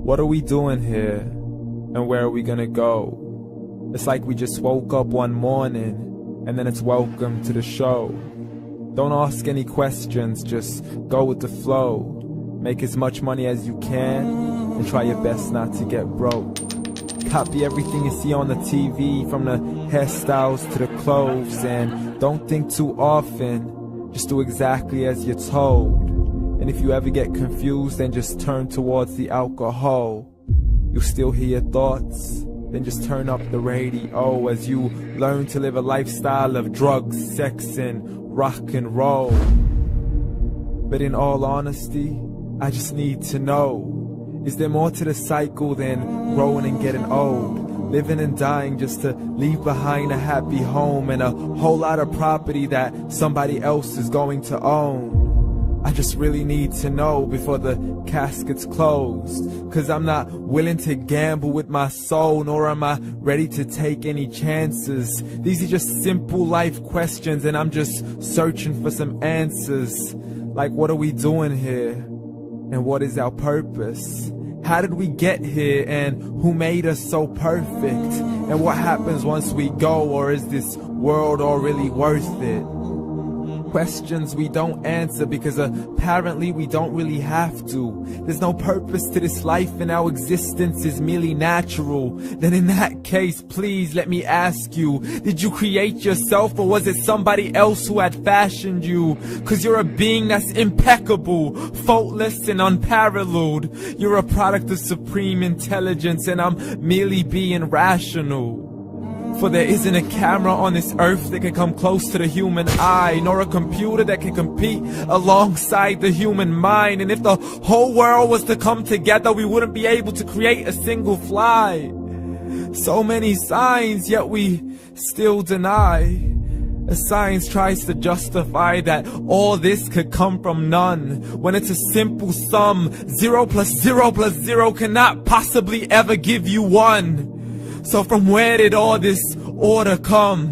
What are we doing here? And where are we gonna go? It's like we just woke up one morning, and then it's welcome to the show. Don't ask any questions, just go with the flow. Make as much money as you can, and try your best not to get broke. Copy everything you see on the TV, from the hairstyles to the clothes, and don't think too often, just do exactly as you're told. And if you ever get confused, then just turn towards the alcohol. You'll still hear your thoughts, then just turn up the radio as you learn to live a lifestyle of drugs, sex, and rock and roll. But in all honesty, I just need to know, is there more to the cycle than growing and getting old? Living and dying just to leave behind a happy home and a whole lot of property that somebody else is going to own. I just really need to know before the casket's closed, 'cause I'm not willing to gamble with my soul, nor am I ready to take any chances. These are just simple life questions, and I'm just searching for some answers. Like, what are we doing here? And what is our purpose? How did we get here, and who made us so perfect? And what happens once we go, or is this world all really worth it? Questions we don't answer because apparently we don't really have to. There's no purpose to this life and our existence is merely natural. Then in that case, please let me ask you, did you create yourself, or was it somebody else who had fashioned you? 'Cause you're a being that's impeccable, faultless and unparalleled. You're a product of supreme intelligence, and I'm merely being rational. For there isn't a camera on this earth that can come close to the human eye, nor a computer that can compete alongside the human mind. And if the whole world was to come together, we wouldn't be able to create a single fly. So many signs, yet we still deny. As science tries to justify that all this could come from none, when it's a simple sum. 0 plus 0 plus 0 cannot possibly ever give you 1. So from where did all this order come?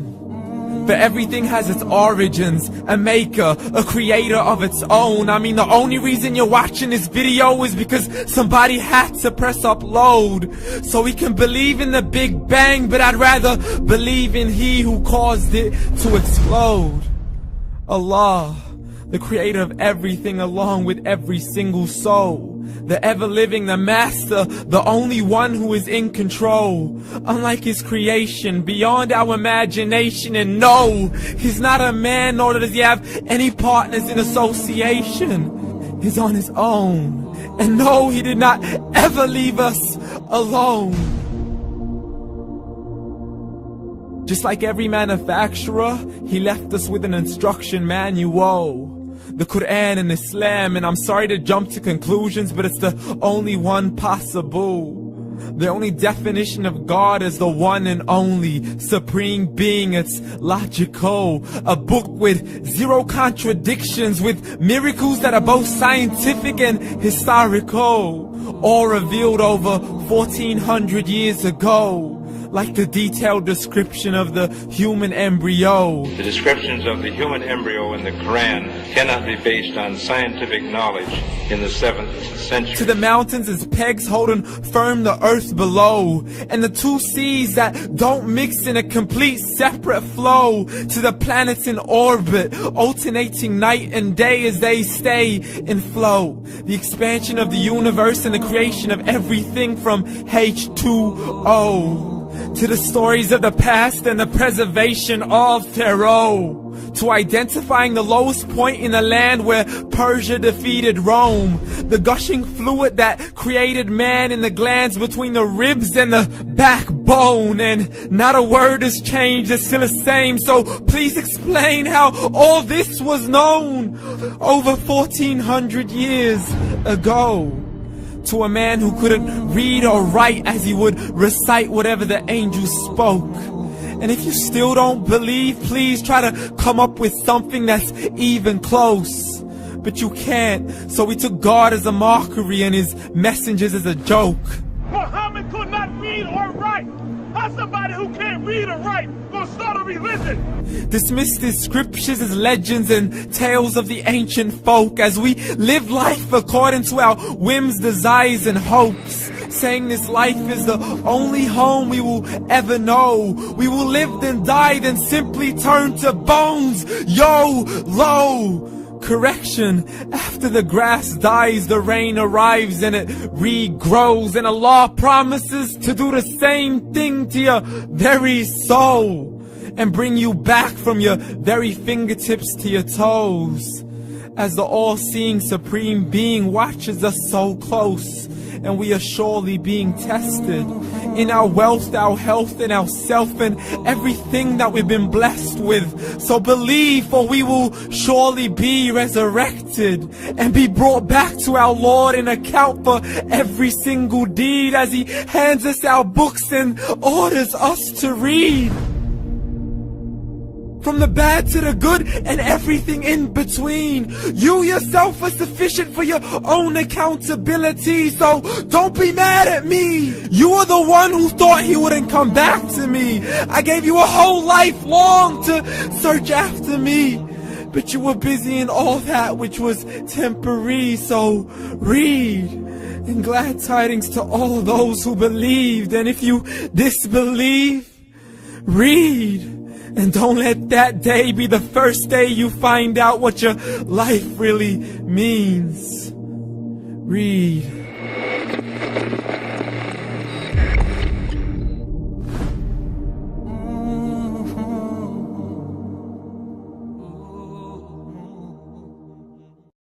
For everything has its origins, a maker, a creator of its own. I mean, the only reason you're watching this video is because somebody had to press upload. So we can believe in the Big Bang, but I'd rather believe in He who caused it to explode. Allah, the creator of everything along with every single soul. The ever-living, the master, the only one who is in control. Unlike his creation, beyond our imagination. And no, he's not a man, nor does he have any partners in association. He's on his own. And no, he did not ever leave us alone. Just like every manufacturer, he left us with an instruction manual. The Quran and Islam, and I'm sorry to jump to conclusions, but it's the only one possible. The only definition of God is the one and only supreme being. It's logical, a book with 0 contradictions, with miracles that are both scientific and historical, all revealed over 1400 years ago. Like the detailed description of the human embryo. The descriptions of the human embryo in the Quran cannot be based on scientific knowledge in the 7th century. To the mountains as pegs holding firm the earth below, and the 2 seas that don't mix in a complete separate flow. To the planets in orbit, alternating night and day as they stay in flow. The expansion of the universe and the creation of everything from H2O. To the stories of the past and the preservation of Pharaoh. To identifying the lowest point in the land where Persia defeated Rome. The gushing fluid that created man in the glands between the ribs and the backbone. And not a word has changed, it's still the same. So please explain how all this was known over 1400 years ago. To a man who couldn't read or write as he would recite whatever the angels spoke. And if you still don't believe, please try to come up with something that's even close. But you can't, so we took God as a mockery and his messengers as a joke. Muhammad could not read or write. How's somebody who can't read or write gonna start a religion? Dismissed his scriptures as legends and tales of the ancient folk, as we live life according to our whims, desires, and hopes. saying this life is the only home we will ever know. We will live then die, then simply turn to bones. YOLO! Correction, after the grass dies, the rain arrives and it regrows, and Allah promises to do the same thing to your very soul and bring you back from your very fingertips to your toes, as the all-seeing supreme being watches us so close, and we are surely being tested in our wealth, our health, and our self, and everything that we've been blessed with. So believe, for we will surely be resurrected and be brought back to our Lord and account for every single deed, as He hands us our books and orders us to read. From the bad to the good and everything in between. You yourself are sufficient for your own accountability, so don't be mad at me. You are the one who thought He wouldn't come back to me. I gave you a whole life long to search after me, but you were busy in all that which was temporary. So read, and glad tidings to all those who believed. And if you disbelieve, read. And don't let that day be the first day you find out what your life really means. Read.